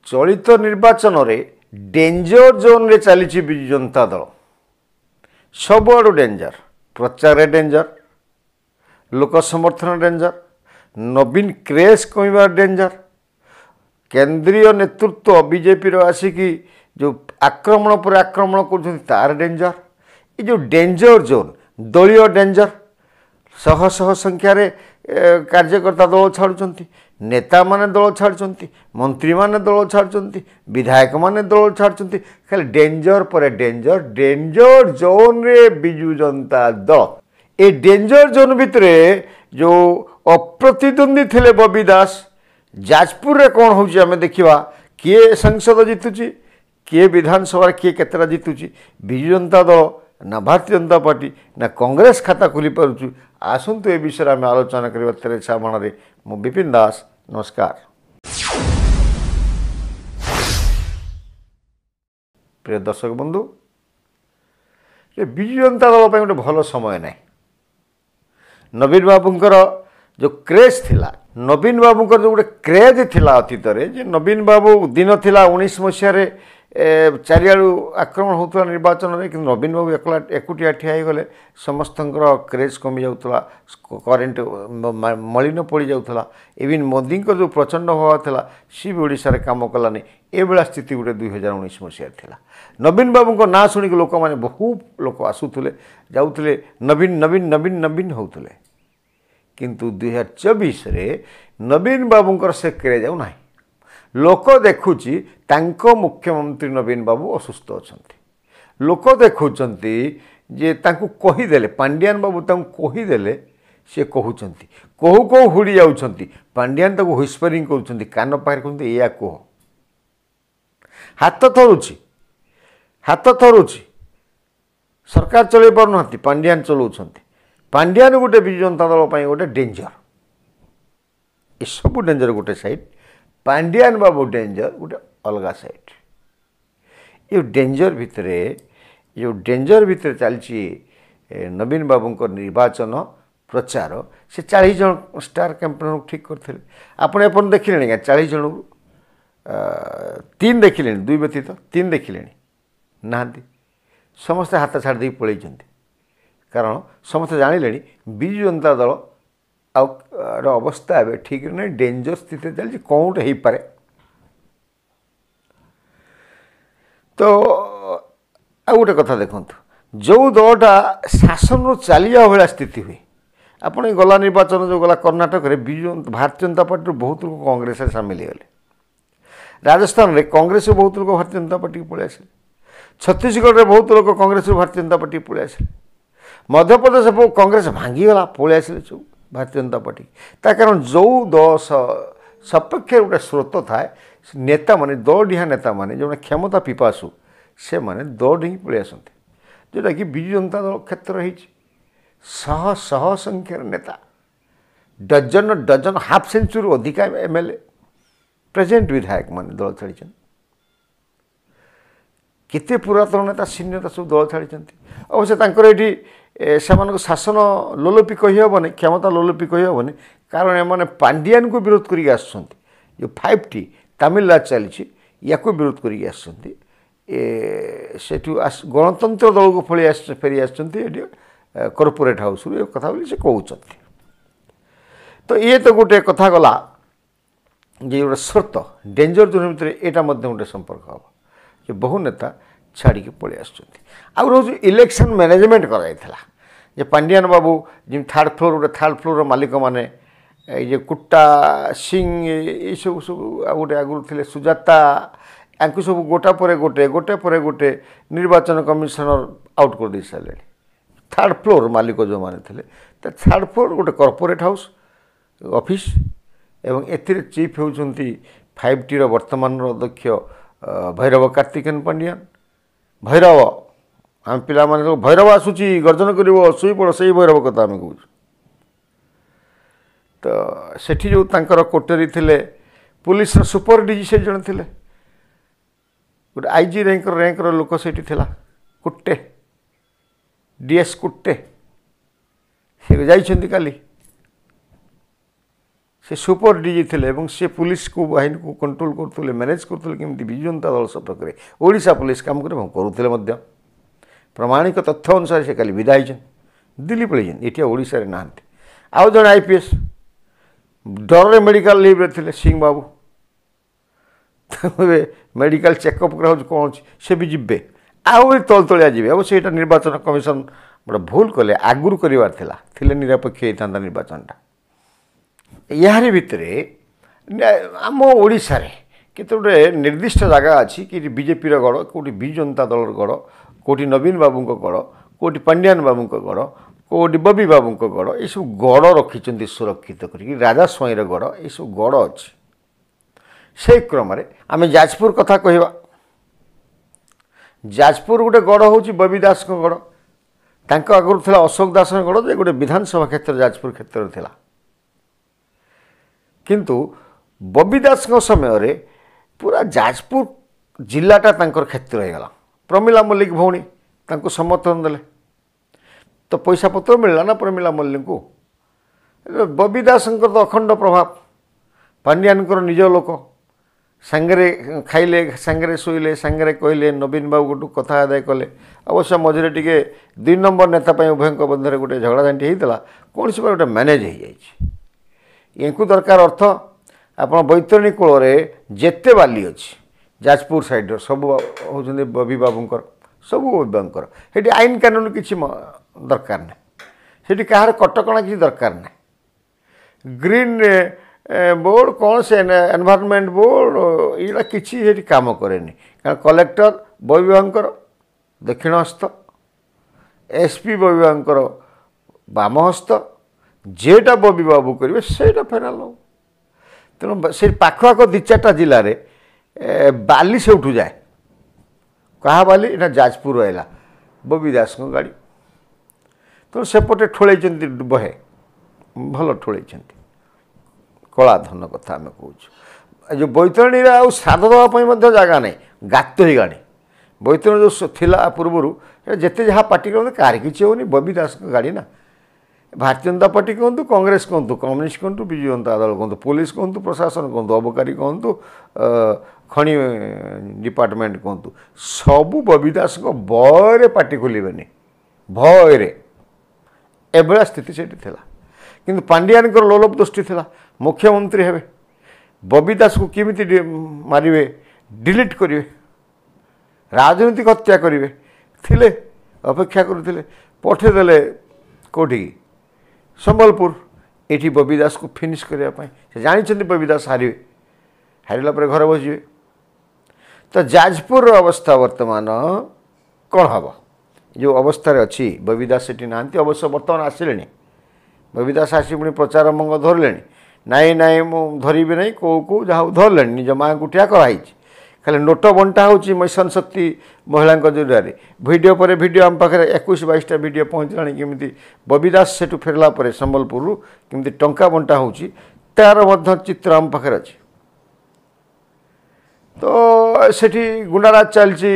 चलित निर्वाचन रे डेंजर जोन रे चली विजु जनता दल सबुआड़ डेंजर प्रचार डेंजर लोक समर्थन डेंजर नवीन क्रेज कमिबार डेंजर केंद्रीय नेतृत्व बीजेपी आसिकी जो आक्रमण पर आक्रमण कर डेंजर ये जो डेंजर जोन दलीय डेंजर शह शह संख्यार कार्यकर्ता दल छाड़ुंट नेता माने दल छाड़ुंट मंत्री माने दल छाड़ुंट विधायक माने दल छाड़ुंट खाली डेंजर पर डेंजर डेंजर जोन रे बिजु जनता दल ए डेंजर जोन भितर जो अप्रतिद्वंदी थिले बबी दास जाजपुर रे कौन होउची आमे देखिबा किए संसद जितुची किए विधानसभा किए केतरा जितुची बिजु जनता दल ना भारतीय जनता पार्टी ना कांग्रेस खाता खोली पारुछु आसंतु ए विषय आम आलोचना करबा तेरे छामण रे मु विपिन दास नमस्कार। प्रिय दर्शक बंधु ये बिजु जनता दल पे गोटे भल समय ना नवीन बाबूंकर जो क्रेज थिला नवीन बाबूंकर जो गोटे क्रेज थिला अतीत रे जे नवीन बाबू दिन थिला 19 मसीह चारिआडू आक्रमण होता निर्वाचन में कि नवीन बाबू एकुटिया ठिया गले समस्त क्रेज कमी जाऊला करेन्ट मलिन पड़ जाऊला इवन मोदी जो प्रचंड हवा था सी भी ओडिशा रे काम कलानी एभला स्थिति गोटे 2019 मसीह था नवीन बाबू ना शुणिक लोक मैंने बहुत लोक आसुले जाऊे नवीन नवीन नवीन नवीन होते किंतु 2024 रे नवीन बाबूंकर से क्रेज आउ ना लोक देखुची तांको मुख्यमंत्री नवीन बाबू असुस्थ अछंती लोक देखुचंती जे तांको कहीदेले पांडियान बाबू तांको कहीदेले से कहउचंती कहू कहू हुड़ी जाउचंती पांडियान ताको व्हिस्परिंग करूचंती कान पाखरे कहउचंती एया कह हाथ थरुची सरकार चलै पारुनांती पांडियान चलाउचंती पांडियान गोटे बिजु जनता दल पई गोटे डेंजर ए सब डेंजर गोटे साइड पांडियान बाबू डेंजर गोटे अलग साइड ये डेंजर भितर चलची नवीन बाबू को निर्वाचन प्रचार से 40 जन स्टार कैंपेन ठीक करते आपड़ देखिले क्या 40 जन 3 देखिले 2 व्यतीत 3 देखिले ना समस्ते हाथ छाड़ दे पलि कारण समस्ते जानिले बिजु जनता दल अवस्था ए ठीक नहीं डेंजर स्थिति चलती कौन हो पारे तो आ गोटे कथा देखु जो दलटा शासन रू चलिया भाया स्थिति हुए आपड़ गला निर्वाचन जो गला कर्णाटक में बिजु भारतीय जनता पार्टी बहुत लोग कांग्रेस सामिल हो गले राजस्थान में कांग्रेस बहुत लोग भारतीय जनता पार्टी को पलि आसिले छत्तीसगढ़ में बहुत लोग कांग्रेस भारतीय जनता पार्टी को पलि आसिले मध्यप्रदेश कांग्रेस भांगीगला पलि आसिले सब भारतीय जनता पार्टी ता कारण जो दस सपक्ष गोटे स्रोत थाए नेता माने दौड़िया नेता माने जो क्षमता पिपासु से माने दौड़ ही पलि आसते जोटा कि बिजु जनता दल क्षेत्र हो शह शह संख्यार नेता डजन डजन हाफ सेंचुरी अधिका एमएलए प्रेजेंट विधायक माने दल छाड़ी केते पुरातन नेता सीनियर सब दल छाड़ी अवश्य ये शासन लोलोपी कहीहबनी क्षमता लोलोपी कहीहबनी कारण एम पांडियान को विरोध करके आसुँच जो 5T तमिलनाडु चली या विरोध करके आसुँच गणतंत्र दल को फेरी आसुँच कॉर्पोरेट हाउस ये कथा बोली से कहते तो ये तो गोटे कथा गला जे गोटे स्रोत डेंजर जोन भितर यहाँ गोटे संपर्क हम जो बहु नेता छाड़ी पलि आस इलेक्शन मैनेजमेंट कराइला जे पांडियान बाबू जिम थर्ड फ्लोर मालिक माने ये कुट्टा सिंह ये सब सब गोटे आगुरी थे सुजाता या सब गोटा पर गोटे निर्वाचन कमिशनर आउट कर दे सारे थर्ड फ्लोर मालिक जो माने थे थर्ड फ्लोर गोटे कॉर्पोरेट हाउस ऑफिस एवं एथिरे चीफ होउचंती 5T वर्तमान अध्यक्ष भैरव कार्तिकेन पांडियान भैरव आम पिला माने भैरव आसूची गर्जन कर शुई पड़ से भैरव कथा आम कहूँ तो सेठी जो तांकर कोटरी थिले पुलिस सुपर डीजी से जन थिले गोटे आईजी रैंकर लोक सेठी थिला कुट्टे डीएस कुट्टे से जाइछंती काली से सुपर डीजी थे और सी पुलिस को बाहिनी को कंट्रोल करते मैनेज करते केमती विजु जनता दल सपक्षे ओडिशा पुलिस काम करुले प्रमाणिक तथ्य अनुसार से खाली विदा दिल्ली पलैन ये ओडिशा रे ना आउ जन आईपीएस डर मेडिकल लिव रे थे सिंह बाबू मेडिकल चेकअप करा कौन से भी जीवे आउ तल तलिया जी अब से निर्वाचन कमिशन गोटे भूल कले आगुरी कर निरपेक्ष होता निर्वाचनटा यार भितर आम ओडिशा रे केते गोटे निर्दिष्ट जगह अच्छी कि बीजेपी गड़ कौटी विजु जनता दल गड़ कौटी नवीन बाबू गड़ कौटी पांड्यान बाबू गड़ कौटी बबी बाबू गड़ ये सब गड़ रखी सुरक्षित कर राजा स्वाईर गड़ ये सब गड़ अच्छी से क्रम आम जाजपुर कथा कहवा जाजपुर गोटे गड़ हूँ बबी दास गड़ आगुरी था अशोक दास गड़ जे गोटे विधानसभा क्षेत्र जाजपुर क्षेत्र था किंतु बबी दास समय रे पूरा जाजपुर जिलाटा तांकर क्षेत्र हो गला प्रमिला मल्लिक भौणी तांको समर्थन देले तो पैसा पत्र मिलला ना प्रमिला मल्लिक को बबी दास तो अखंड प्रभाव पांड्यान निज लोक सांगरे खाइले सांगरे शोइले सांगरे कहले नवीन बाबू गोटू कथा आदाय कले अवश्य मझे टे 2 नंबर नेता उभय मध्य गोटे झगड़ा झांटी होता कौन सी गोटे मैनेज हो जाए इनको दरकार अर्थ आप बैतरणी कूल जेते बाली अच्छी जाजपुर साइड सब होती बबी बाबूंकर सब बबी बाबूंकर सेठी आईन कानून किसी दरकार ना सेठी कहार कटकणा किसी दरकार ना ग्रीन बोर्ड कौन से एनवायरनमेंट बोर्ड ये किसी काम करे कारण कलेक्टर बबी बाबूंकर दक्षिण हस्त एसपी बबी बाबूंकर बाम हस्त जेटा बबी बाबू करेंगे सेटा फाइनाल हो तेणु से पाखआख 2-4टा जिले में बाली से उठू जाए क्या बाली ना जाजपुर आएगा बबी दास गाड़ी तेणु सेपटे ठोल बहे भल ठोल कला धन कथा आम कह जो बैतरणी आउ श्राद्ध देवाई जगह नहीं गात ही गाड़ी बैतरणी जो थिला पूर्वर जिते जहाँ पार्टी करते कार किसी होनी बबी दास गाड़ी ना भारतीय जनता पार्टी कहतु कांग्रेस कहतु कम्युनिस्ट कहतु विजु जनता दल कहतु पुलिस कहतु प्रशासन कहतु अबकारी कहतु खनि डिपार्टमेंट कहतु सबू बबी दास भय पार्टी खोलबेनि भय एभला स्थिति से किंतु पांड्यान लोलप दृष्टि थी मुख्यमंत्री हे बबी दास को किमिति मारे डिलीट करेंगे राजनीतिक हत्या करेंगे थिले अपेक्षा करते पठेदेले कौटी संबलपुर ये बबी दास को फिनिश करने से जानते बबी दास हारे हारला घर बसवे तो जाजपुर अवस्था वर्तमान कौन हम जो अवस्था अच्छी बबी दास से ना अवश्य बर्तमान आसिले बबी दास आसी पुणी प्रचार मंग धरले नाई नाई धरबी ना कौ जहाँ धरले निज माँ को ठिया कराई खाली नोट बंटा हो मिशन शक्ति महिला जरिया भिडियो पर भिडियो आम पाखे 21-22टा भिडियो पहुँचला केमी बबी दास से फेरला संबलपुर केमी टंका बंटा हो तार चित्र आम पाखे अच्छी तो सेठी गुंडाराज चलती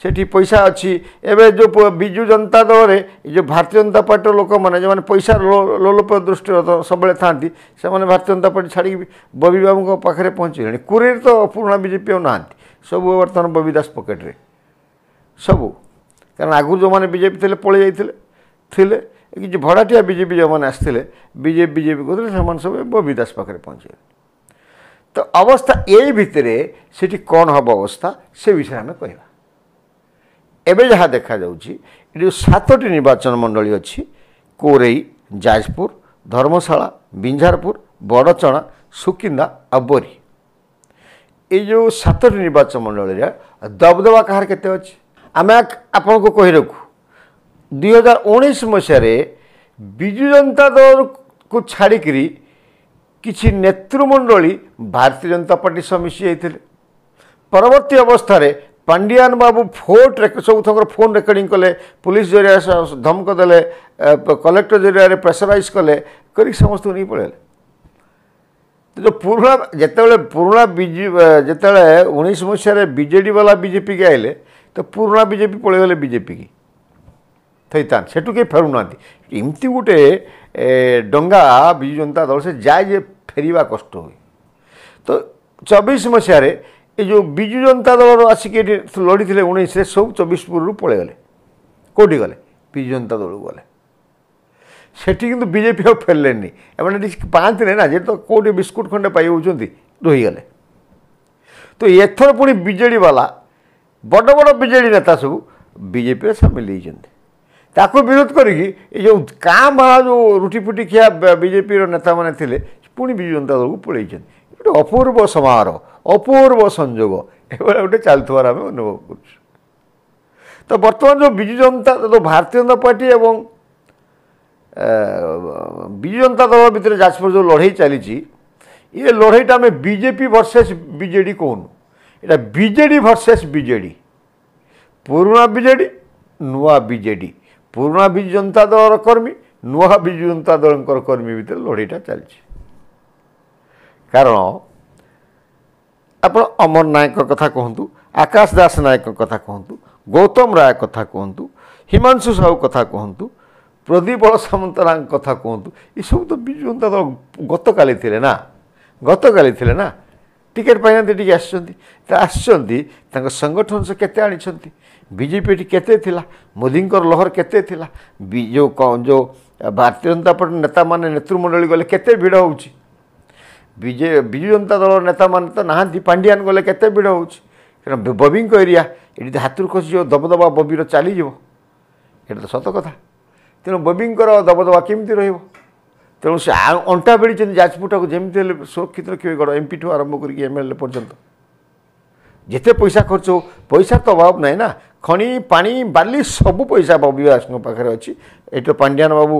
सेठी पैसा अच्छी एवं जो विजु जनता दल में जो भारतीय जनता पार्टी लोक मैंने जो पैसा लोलुप दृष्टि सब था से भारतीय जनता पार्टी छाड़ी बबी बाबू पाखे पहुँचे कुरे तो पुराणा बीजेपी ना सब बर्तमान बबी दास पकेट रे सबू कारण आगुरी जो मैंने बीजेपी थे पलि जाते कि भड़ाटिया बीजेपी जो मैंने आसते बीजेपी कहते सब बबी दास पाखे पहुँचे तो अवस्था यही भितर से कौन हम अवस्था से विषय आम कह एवं जहाँ देखा जाउछि ये 7टी निर्वाचन मंडली अच्छी कोरेई जाजपुर धर्मशाला बिंझारपुर बड़चणा सुकिंदा अबोरी ये जो 7टी निर्वाचन मंडली दबदबा कहार केते अच्छी आम आपन को कही रखु 2019 मसीह विजु जनता दल को छाड़िकी किछि नेतृमंडली भारतीय जनता पार्टी सह मिसी जाइथिले परवर्ती अवस्था पांड्यान बाबू सब फोन रेकर्डिंग कले पुलिस जरिया धमक देले कलेक्टर जरिया प्रेसराइज कले कर समस्त नहीं पड़े तो जो पुराना जिते पुराना जिते 19 मसीह बीजेडी वाला बीजेपी के आइले तो पुराना बीजेपी पलैगले बीजेपी की थैतान सेठू कहीं फेरुना एमती गोटे डंगा विजु जनता दल से जाए जे फेरिबा कष्ट हुए। तो 24 मसीह ये जो विजु जनता दल आसिक लड़ी थे 19 सब 24 पलि गले कौटी गले विजु जनता दल गले सेठी किंतु बीजेपी आ फेरलेनी एम पाते ना जे तो कौटे बिस्कुट खंडे पाई रहीगले। तो एथर पुणी बीजेडी वाला बड़ बड़ बीजेडी नेता सब बीजेपी सामिल होती विरोध करी जो काँ भा जो रुटी फुटी खिया बीजेपी नेता मैंने थे पुणी विजु जनता दल को पलि गोटे अपूर्व समारोह अपूर्व संजोग ये गोटे चलुवार आम अनुभव कर। तो बर्तमान जो विजु जनता जो भारतीय जनता पार्टी एवं विजु जनता दल भितर जाजपुर जो लड़ाई चली ये लड़ाईटा आम बीजेपी वर्सेस बीजेडी कहूनु एटा बीजेडी वर्सेस बीजेडी पुराना बीजेडी नुआ बीजेडी पुराना विजु जनता दल कर्मी नुआ विजु जनता दल कर्मी भितर लड़ाईटा चली। कारण आप अमर नायक कथा कहतु आकाश दास नायक कथा कहतु गौतम राय कथा कहतु हिमांशु साहू कथा कहतु प्रदीप बल सामंतरा कथा कहतु ये सब तो विजु जनता दल गतकाली थे ना गतकाली थे ना टिकेट पाई आसंगठन से केते आनी बीजेपी केते थिला मोदी लहर केते थिला जो भारतीय जनता पार्टी नेता माने नेतृमंडली गले केते भिड़ होउची विजु जनता दल नेता मान तो नहांती पांडियान गले केते भिड़ होउची कारण बबी एरिया ये हाथ खसी जो दबदबा बबीर चलीज ये तो सत कथा तेणु बबी दबदबा केमती रही तेणु से अंटा बेड़ी जाजपुर जमी सुरक्षित रखिए गड़ एमपी ठू आरंभ कर एमएलए पर्यंत जिते पैसा खर्च हो पैसा तो अभाव ना ना खनि पानी बाली सबू पैसा बबी दास पाखे अच्छी ये पांडियान बाबू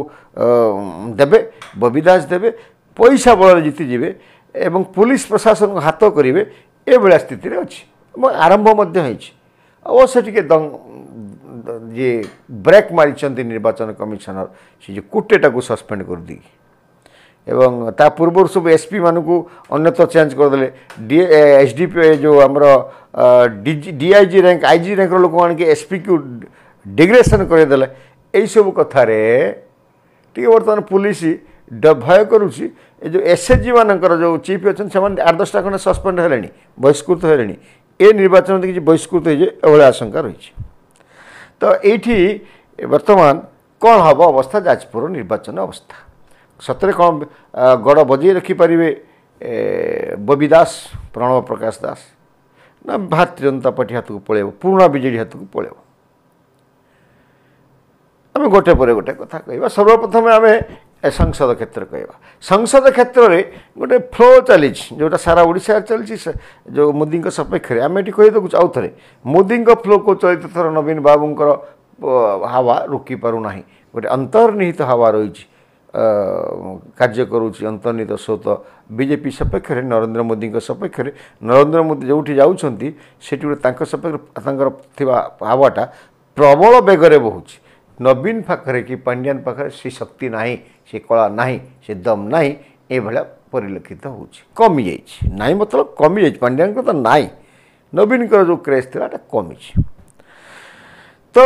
देवे बबी दास देवे पैसा बल जीतिजे एवं पुलिस प्रशासन को हाथ करेंगे ये भाया स्थित अच्छी आरंभ अवश्य टे ये ब्रेक मारी निर्वाचन कमिशनर से जो कुटेटा को सस्पेंड कर दी एवं ता पूर्व सब एसपी मानक अन्यत्र चेंज करदे एसडीपी जो आमर डीआईजी रैंक आईजी रैंक लोक मान एसपी को डिग्रेसन करदे यही सब कथार टे बर्तमान पुलिस भय करुच्ची जो एसएचजी मानकर जो चीफ अच्छा से 8-10टा खंडे सस्पेंड है बहिष्कृत है ये निर्वाचन देखिए बहिष्कृत होगा आशंका रही। तो ये बर्तमान कौन हम अवस्था जाजपुर निर्वाचन अवस्था सतरे कौन गड़ बजे रखिपारे बबी दास प्रणव प्रकाश दास ना भारतीय जनता पार्टी हाथ को पलैब पुराना बीजेडी हाथ को पलैब आम गोटे पर गोटे कथा कह सर्वप्रथम आम संसद क्षेत्र कह संसद क्षेत्र में गोटे फ्लो चली जोटा सारा ओडिशा चलती जो मोदी सपेक्ष आम ये कहीदेक आउ थे मोदी फ्लो को चलित थर नवीन बाबूंकर हावा रोकी पारना गोटे अंतर्निहित हावा रही कार्य करुच्ची अंतर्निहित स्रोत बीजेपी सपेक्ष नरेंद्र मोदी सपेक्ष नरेंद्र मोदी जो जाऊँगी से गोटे सपेक्ष हावाटा प्रबल बेगर बहुची नवीन पाखे कि पांडियान पाखे से शक्ति ना से कला ना से दम ना ये परिलक्षित हो कमी जाए मतलब कमी जाए पांडियान तो ना नवीन जो क्रेज था कमी। तो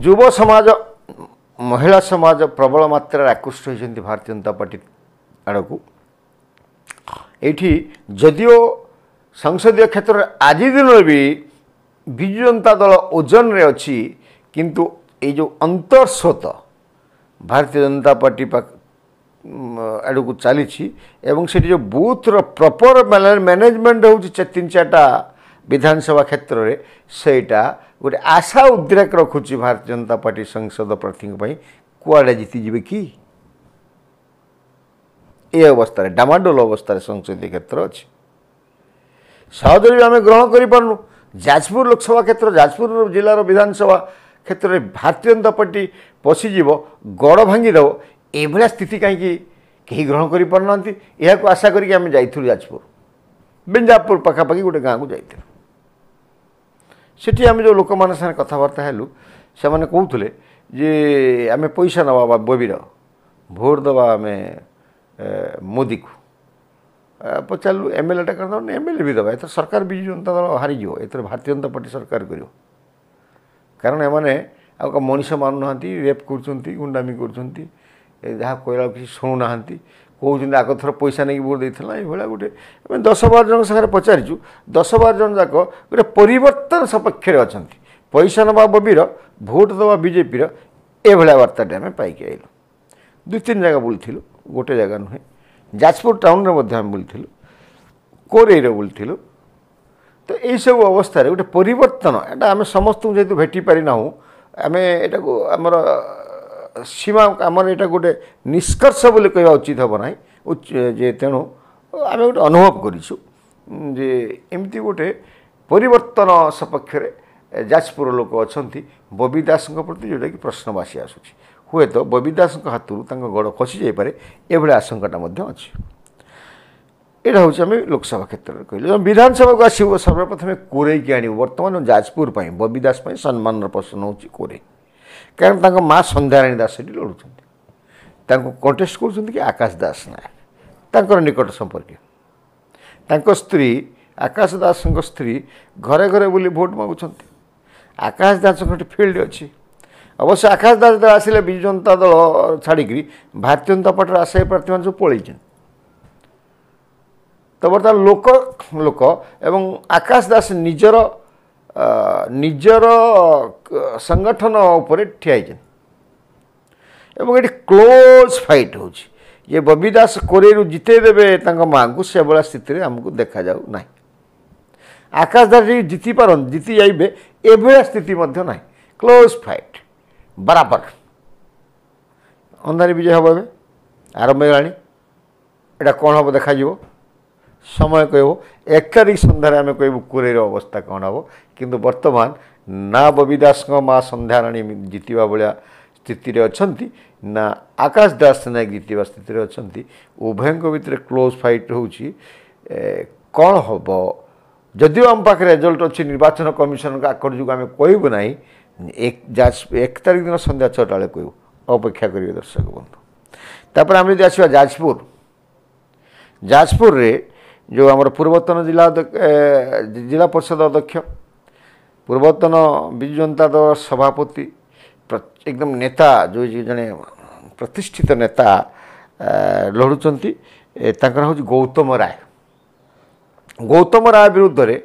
युव समाज महिला समाज प्रबल मात्रा आकृष्ट होती भारतीय जनता पार्टी आड़ को ये जदिओ संसदीय क्षेत्र में आज दिन भी विजु जनता दल ओजन रे अच्छी किंतु ये जो अंतर्स्रोत भारतीय जनता पार्टी आड़ को चली से जो बूथर प्रपर मैनेजमेंट हो 3-4टा विधानसभा क्षेत्र में सेटा गोटे आशा उद्रेक रखुची भारतीय जनता पार्टी संसद प्रार्थी कुआड़े जीतिजे कि ये अवस्था डामाडोल अवस्था संसदीय क्षेत्र अच्छी सहजरे भी आम ग्रहण करूँ जाजपुर लोकसभा क्षेत्र जाजपुर जिलार विधानसभा क्षेत्र में भारतीय जनता पार्टी पशिज गड़ भांगीदेव ये स्थिति कहीं ग्रहण कर पारना यह आशा करके आम जाइलु जाजपुर बेंजापुर पखापाखि गोटे गाँव को जाइलु सेठी आम जो लोक मान साथ कथबार्ता हेलु से मैंने कहते जे आम पैसा नवा बबीर भोट दवा आम मोदी को पचारू एमएलए कर एमएलए भी दबा एथर सरकार विजु जनता दल हारीज एथर भारतीय जनता पार्टी सरकार कर कारण एमाने मनीष मानु ना रेप कर गुंडामी कर जहाँ कहला किसी शुणुना କହୁଛନ୍ତି ଆଗ ଥର ପଇସା ନେଇକି ଭୋଟ ଦେଇଥିଲା ଏଇଭଳିଆ ଗୋଟେ ଆମେ 10-12 ଜଣଙ୍କ ସାଙ୍ଗରେ ପଚାରିଛୁ 10-12 ଜଣ ଯାକ ଗୋଟେ ପରିବର୍ତ୍ତନ ସପକ୍ଷରେ ଅଛନ୍ତି ପଇସା ନେବା ବବିର ଭୋଟ ଦେବା ବିଜେପିର ଏଭଳିଆ ବାର୍ତ୍ତାଟେ ଆମେ ପାଇକି ଆଇଲୁ 2-3 ଜାଗା ବୁଲିଥିଲୁ ଗୋଟେ ଜାଗା ନୁହେଁ ଯାଜପୁର ଟାଉନରେ ମଧ୍ୟ ଆମେ ବୁଲିଥିଲୁ କୋରେଇରେ ବୁଲିଥିଲୁ ତ ଏଇସବୁ ଅବସ୍ଥାରେ ଗୋଟେ ପରିବର୍ତ୍ତନ ଏଇଟା ଆମେ ସମସ୍ତଙ୍କୁ ଯେହେତୁ ଭେଟି ପାରିନାହୁଁ ଆମେ ଏଟାକୁ ଆମର ସୀମା ଆମର ଏଇଟା ଗୋଟେ ନିଷ୍କର୍ଷ ବୋଲି କହିବା ଉଚିତ ହେବ ନାହିଁ ଯେ ତେଣୁ ଆମେ ଗୋଟେ ଅନୁଭବ କରିଛୁ ଯେ ଏମିତି ଗୋଟେ ପରିବର୍ତ୍ତନ ସପକ୍ଷରେ ଯାଜପୁର ଲୋକ ଅଛନ୍ତି ବବି ଦାସଙ୍କ ପ୍ରତି ଯେଉଁଟାକି ପ୍ରଶ୍ନବାସୀ ଆସୁଛି ହୁଏତ ବବି ଦାସଙ୍କ ହାତରୁ ତାଙ୍କ ଗୋଡ଼ ଖସି ଯାଇପାରେ ଏଭଳି ଆଶଙ୍କାଟା ମଧ୍ୟ ଅଛି ଏଇଟା ହେଉଛି ଆମେ ଲୋକସଭା କ୍ଷେତ୍ରରେ କହିଲୁ ବିଧାନସଭାକୁ ଆସିବୁ ସର୍ବପ୍ରଥମେ କୋରେଇକି ଆଣିବୁ ବର୍ତ୍ତମାନ ଯାଜପୁର ପାଇଁ ବବି ଦାସ ପାଇଁ ସମ୍ମାନର ପ୍ରଶ୍ନ ହେଉଛି କୋରେଇ କାରଣ ତାଙ୍କ ମା ସନ୍ଧ୍ୟାରାଣୀ ଦାସ ସେଠି ଲଢ଼ୁଛନ୍ତି ତାଙ୍କୁ କଣ୍ଟେଷ୍ଟ କରୁଛନ୍ତି କି ଆକାଶ ଦାସ ନାୟକ ତାଙ୍କର ନିକଟ ସମ୍ପର୍କୀୟ ତାଙ୍କ ସ୍ତ୍ରୀ ଆକାଶ ଦାସଙ୍କ ସ୍ତ୍ରୀ ଘରେ ଘରେ ବୁଲି ଭୋଟ ମାଗୁଛନ୍ତି ଆକାଶ ଦାସଙ୍କ ଗୋଟେ ଫିଲ୍ଡ ଅଛି ଅବଶ୍ୟ ଆକାଶ ଦାସ ଯେତେବେଳେ ଆସିଲେ ବିଜୁ ଜନତା ଦଳ ଛାଡ଼ିକିରି ଭାରତୀୟ ଜନତା ପାର୍ଟିର ଆଶାୟୀ ପ୍ରାର୍ଥୀମାନେ ସବୁ ପଳେଇଛନ୍ତି ତ ବର୍ତ୍ତମାନ ଲୋକ ଏବଂ ଆକାଶ ଦାସ ନିଜର ସଂଗଠନ ଉପରେ ଠିଆ ହେଇଛନ୍ତି ଏବଂ ଏଠି କ୍ଲୋଜ୍ ଫାଇଟ୍ ହେଉଛି ଯେ ବବି ଦାସ କୋରେଇରୁ ଜିତେଇ ଦେବେ ତାଙ୍କ ମାଆଙ୍କୁ ସେଭଳିଆ ସ୍ଥିତିରେ ଆମକୁ ଦେଖାଯାଉ ନାହିଁ ଆକାଶ ଦାସ ଯଦି ଜିତି ପାରନ୍ତି ଜିତି ଯାଇବେ ଏଭଳିଆ ସ୍ଥିତି ମଧ୍ୟ ନାହିଁ କ୍ଲୋଜ୍ ଫାଇଟ୍ ବରାବର ଅନ୍ଧାରୀ ବିଜୟ ହେବ ଏବେ ଆରମ୍ଭ ହେଇଗଲାଣି ଏଇଟା କ'ଣ ହେବ ଦେଖାଯିବ ସମୟ କହିବ 1 ତାରିଖ ସନ୍ଧ୍ୟାରେ ଆମେ କହିବୁ କୋରେଇର ଅବସ୍ଥା କ'ଣ ହେବ କିନ୍ତୁ ବର୍ତ୍ତମାନ ନା ବବି ଦାସଙ୍କ ମା ସନ୍ଧ୍ୟାରାଣୀ ଜିତିବା ଭଳିଆ ସ୍ଥିତିରେ ଅଛନ୍ତି ନା ଆକାଶ ଦାସ ନାୟକ ଜିତିବା ସ୍ଥିତିରେ ଅଛନ୍ତି ଉଭୟଙ୍କ ଭିତରେ କ୍ଲୋଜ୍ ଫାଇଟ୍ ହେଉଛି କ'ଣ ହେବ ଯଦିଓ ଆମ ପାଖରେ ରେଜଲ୍ଟ ଅଛି ନିର୍ବାଚନ କମିଶନଙ୍କ ଆକଟ ଯୋଗୁଁ ଆମେ କହିବୁ ନାହିଁ 1 ତାରିଖ ଦିନ ସନ୍ଧ୍ୟା 6ଟା ବେଳେ କହିବୁ ଅପେକ୍ଷା କରିବେ ଦର୍ଶକ ବନ୍ଧୁ ତାପରେ ଆମେ ଯଦି ଆସିବା ଯାଜପୁରରେ ଯେଉଁ ଆମର ପୂର୍ବତନ ଜିଲ୍ଲା ପରିଷଦ ଅଧ୍ୟକ୍ଷ ପୂର୍ବତନ ବିଜୁ ଜନତା ଦଳ ସଭାପତି ଏକଦମ ନେତା ଯେଉଁ ଜଣେ ପ୍ରତିଷ୍ଠିତ ନେତା ଲଢ଼ୁଛନ୍ତି ତାଙ୍କର ହେଉଛି ଗୌତମ ରାୟ ବିରୁଦ୍ଧରେ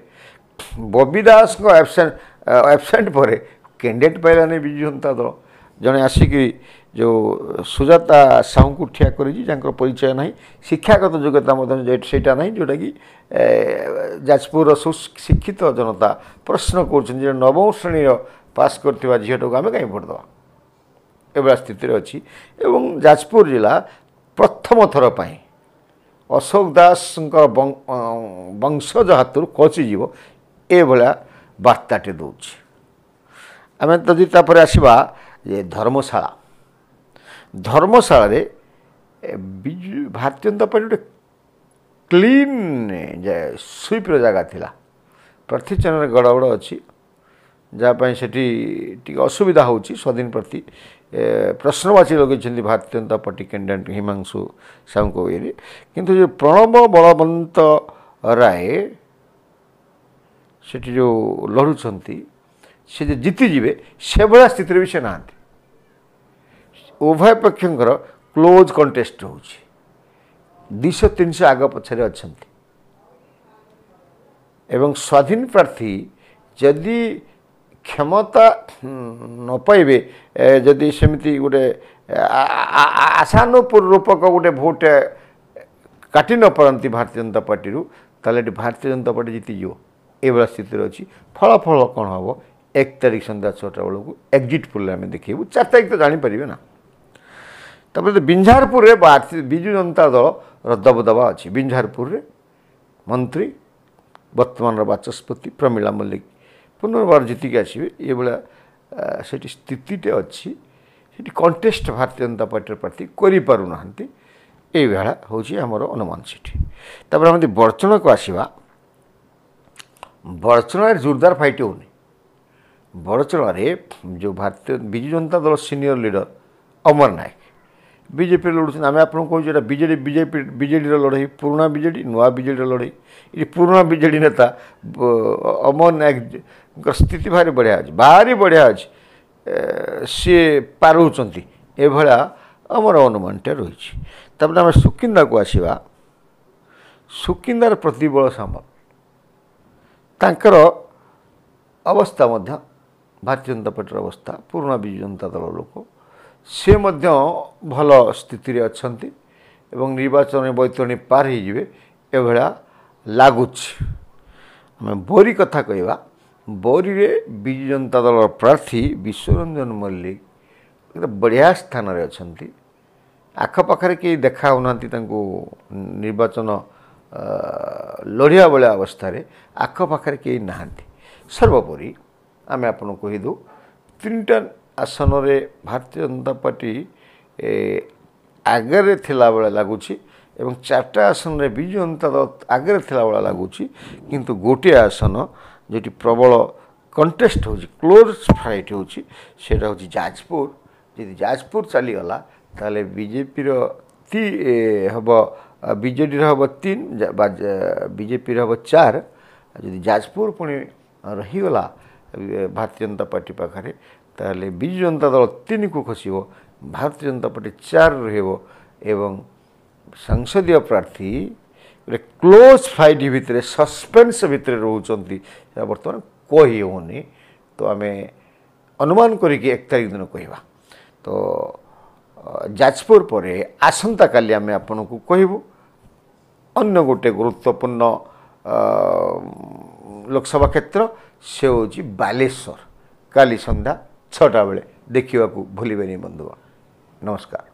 ବବି ଦାସଙ୍କ ଆବସେଣ୍ଟ ପରେ କ୍ୟାଣ୍ଡିଡେଟ୍ ପାଇଲାନି ବିଜୁ ଜନତା ଦଳ ଜଣେ ଆସିକି ଯେଉଁ ସୁଜାତା ସାହୁଙ୍କୁ ଠିଆ କରିଛି ଯାଙ୍କର ପରିଚୟ ନାହିଁ ଶିକ୍ଷାଗତ ଯୋଗ୍ୟତା ମଧ୍ୟ ସେଇଟା ନାହିଁ ଯେଉଁଟାକି ଯାଜପୁରର ସୁଶିକ୍ଷିତ ଜନତା ପ୍ରଶ୍ନ କରୁଛନ୍ତି ଯେ 9ମ ଶ୍ରେଣୀର ପାସ୍ କରିଥିବା ଝିଅଟାକୁ ଆମେ କାହିଁ ଭୋଟ ଦେବା ଏଭଳିଆ ସ୍ଥିତିରେ ଅଛି ଏବଂ ଯାଜପୁର ଜିଲ୍ଲା ପ୍ରଥମ ଥର ପାଇଁ ଅଶୋକ ଦାସଙ୍କର ବଂଶଜ ହାତରୁ ଖସିଯିବ ଏଭଳିଆ ବାର୍ତ୍ତାଟେ ଦେଉଛି ଆମେ ଯଦି ତାପରେ ଆସିବା ଯେ ଧର୍ମଶାଳାରେ ଭାରତୀୟ ଜନତା ପାର୍ଟି ଗୋଟେ କ୍ଲିନ୍ ସୁଇପ୍ର ଜାଗା ଥିଲା ପ୍ରାର୍ଥୀ ଚୟନରେ ଗଡ଼ବଡ଼ ଅଛି ଯାହା ପାଇଁ ସେଠି ଟିକେ ଅସୁବିଧା ହେଉଛି ସ୍ୱାଧୀନ ପ୍ରାର୍ଥୀ ପ୍ରଶ୍ନବାଚୀ ଲଗେଇଛନ୍ତି ଭାରତୀୟ ଜନତା ପାର୍ଟି କ୍ୟାଣ୍ଡିଡେଟ୍ ହିମାଂଶୁ ସାହୁଙ୍କ ଇଏରେ କିନ୍ତୁ ଯେଉଁ ପ୍ରଣବ ବଳବନ୍ତ ରାୟ ସେଠି ଯେଉଁ ଲଢ଼ୁଛନ୍ତି ସେ ଯେ ଜିତିଯିବେ ସେଭଳିଆ ସ୍ଥିତିରେ ବି ସେ ନାହାନ୍ତି ଉଭୟ ପକ୍ଷଙ୍କର କ୍ଲୋଜ୍ କଣ୍ଟେଷ୍ଟ ହେଉଛି 200-300 ଆଗ ପଛରେ ଅଛନ୍ତି ଏବଂ ସ୍ୱାଧୀନ ପ୍ରାର୍ଥୀ ଯଦି କ୍ଷମତା ନ ପାଇବେ ଯଦି ସେମିତି ଗୋଟେ ଆଶାନୁରୂପକ ଗୋଟେ ଭୋଟ କାଟି ନ ପାରନ୍ତି ଭାରତୀୟ ଜନତା ପାର୍ଟିରୁ ତାହେଲେ ଏଠି ଭାରତୀୟ ଜନତା ପାର୍ଟି ଜିତିଯିବ ଏଭଳିଆ ସ୍ଥିତିରେ ଅଛି ଫଳାଫଳ କ'ଣ ହେବ 1 ତାରିଖ ସନ୍ଧ୍ୟା 6ଟା ବେଳକୁ ଏକ୍ଜିଟ୍ ପୋଲ୍ରେ ଆମେ ଦେଖେଇବୁ 4 ତାରିଖ ତ ଜାଣିପାରିବେ ନା ତାପରେ ବିଞ୍ଝାରପୁରରେ ବିଜୁ ଜନତା ଦଳର ଦବଦବା ଅଛି ବିଞ୍ଝାରପୁରରେ ମନ୍ତ୍ରୀ ବର୍ତ୍ତମାନର ବାଚସ୍ପତି ପ୍ରମିଳା ମଲ୍ଲିକ ପୁନର୍ବାର ଜିତିକି ଆସିବେ ଏଭଳିଆ ସେଠି ସ୍ଥିତିଟେ ଅଛି ସେଠି କଣ୍ଟେଷ୍ଟ ଭାରତୀୟ ଜନତା ପାର୍ଟିର ପ୍ରାର୍ଥୀ କରିପାରୁନାହାନ୍ତି ଏଇଭଳିଆ ହେଉଛି ଆମର ଅନୁମାନ ସେଠି ତାପରେ ଆମେ ଯଦି ବଡ଼ଚଣାକୁ ଆସିବା ବଡ଼ଚଣାରେ ଜୋରଦାର ଫାଇଟ୍ ହେଉନି ବଡ଼ଚଣାରେ ଯେଉଁ ଭାରତୀୟ ବିଜୁ ଜନତା ଦଳ ସିନିୟର ଲିଡର ଅମର ନାୟକ ବିଜେପିରେ ଲଢ଼ୁଛନ୍ତି ଆମେ ଆପଣଙ୍କୁ କହୁଛୁ ଏଇଟା ବିଜେଡ଼ିର ଲଢ଼େଇ ପୁରୁଣା ବିଜେଡ଼ି ନୂଆ ବିଜେଡ଼ିର ଲଢ଼େଇ ଏଠି ପୁରୁଣା ବିଜେଡ଼ି ନେତା ଅମର ନାୟକଙ୍କ ସ୍ଥିତି ଭାରି ବଢ଼ିଆ ଅଛି ସିଏ ପାରୁଛନ୍ତି ଏଭଳିଆ ଆମର ଅନୁମାନଟା ରହିଛି ତାପରେ ଆମେ ସୁକିନ୍ଦାକୁ ଆସିବା। ସୁକିନ୍ଦାର ପ୍ରତିବଳ ସାମଲ ତାଙ୍କର ଅବସ୍ଥା ମଧ୍ୟ ଭାରତୀୟ ଜନତା ପାର୍ଟିର ଅବସ୍ଥା, ପୁରୁଣା ବିଜୁ ଜନତା ଦଳ ଲୋକ, ସେ ମଧ୍ୟ ଭଲ ସ୍ଥିତିରେ ଅଛନ୍ତି ଏବଂ ନିର୍ବାଚନରେ ବୈତରଣୀ ପାର ହେଇଯିବେ ଏଭଳିଆ ଲାଗୁଛି। ଆମେ ବୌରୀ କଥା କହିବା, ବୌରୀରେ ବିଜୁ ଜନତା ଦଳର ପ୍ରାର୍ଥୀ ବିଶ୍ୱରଞ୍ଜନ ମଲ୍ଲିକ ଗୋଟେ ବଢ଼ିଆ ସ୍ଥାନରେ ଅଛନ୍ତି। ଆଖପାଖରେ କେହି ଦେଖା ହେଉନାହାନ୍ତି ତାଙ୍କୁ ନିର୍ବାଚନ ଲଢ଼ିବା ଭଳିଆ ଅବସ୍ଥାରେ, ଆଖପାଖରେ କେହି ନାହାନ୍ତି। ସର୍ବୋପରି ଆମେ ଆପଣଙ୍କୁ କହିଦେଉ 3ଟା ଆସନରେ ଭାରତୀୟ ଜନତା ପାର୍ଟି ଆଗରେ ଥିଲାବେଳେ ଲାଗୁଛି ଏବଂ 4ଟା ଆସନରେ ବିଜୁ ଜନତା ଦଳ ଆଗରେ ଥିଲାବେଳେ ଲାଗୁଛି। କିନ୍ତୁ ଗୋଟିଏ ଆସନ ଯେଉଁଠି ପ୍ରବଳ କଣ୍ଟେଷ୍ଟ ହେଉଛି, କ୍ଲୋଜ୍ ଫାଇଟ୍ ହେଉଛି, ସେଇଟା ହେଉଛି ଯାଜପୁର। ଯଦି ଯାଜପୁର ଚାଲିଗଲା ତାହେଲେ ବିଜେପିର ହେବ, ବିଜେଡ଼ିର ହେବ 3 ବା ବିଜେପିର ହେବ 4। ଯଦି ଯାଜପୁର ପୁଣି ରହିଗଲା ଭାରତୀୟ ଜନତା ପାର୍ଟି ପାଖରେ ତାହେଲେ ବିଜୁ ଜନତା ଦଳ 3କୁ ଖସିବ, ଭାରତୀୟ ଜନତା ପାର୍ଟି 4 ରହିବ ଏବଂ ସଂସଦୀୟ ପ୍ରାର୍ଥୀ ଗୋଟେ କ୍ଲୋଜ୍ ଫାଇଟ୍ ଭିତରେ, ସସ୍ପେନ୍ସ ଭିତରେ ରହୁଛନ୍ତି। ସେଟା ବର୍ତ୍ତମାନ କହି ହେଉନି, ତ ଆମେ ଅନୁମାନ କରିକି 1 ତାରିଖ ଦିନ କହିବା। ତ ଯାଜପୁର ପରେ ଆସନ୍ତାକାଲି ଆମେ ଆପଣଙ୍କୁ କହିବୁ ଅନ୍ୟ ଗୋଟେ ଗୁରୁତ୍ୱପୂର୍ଣ୍ଣ ଲୋକସଭା କ୍ଷେତ୍ର, ସେ ହେଉଛି ବାଲେଶ୍ୱର। କାଲି ସନ୍ଧ୍ୟା 6ଟା ବେଳେ ଦେଖିବାକୁ ଭୁଲିବେନି ବନ୍ଧୁଗଣ। ନମସ୍କାର।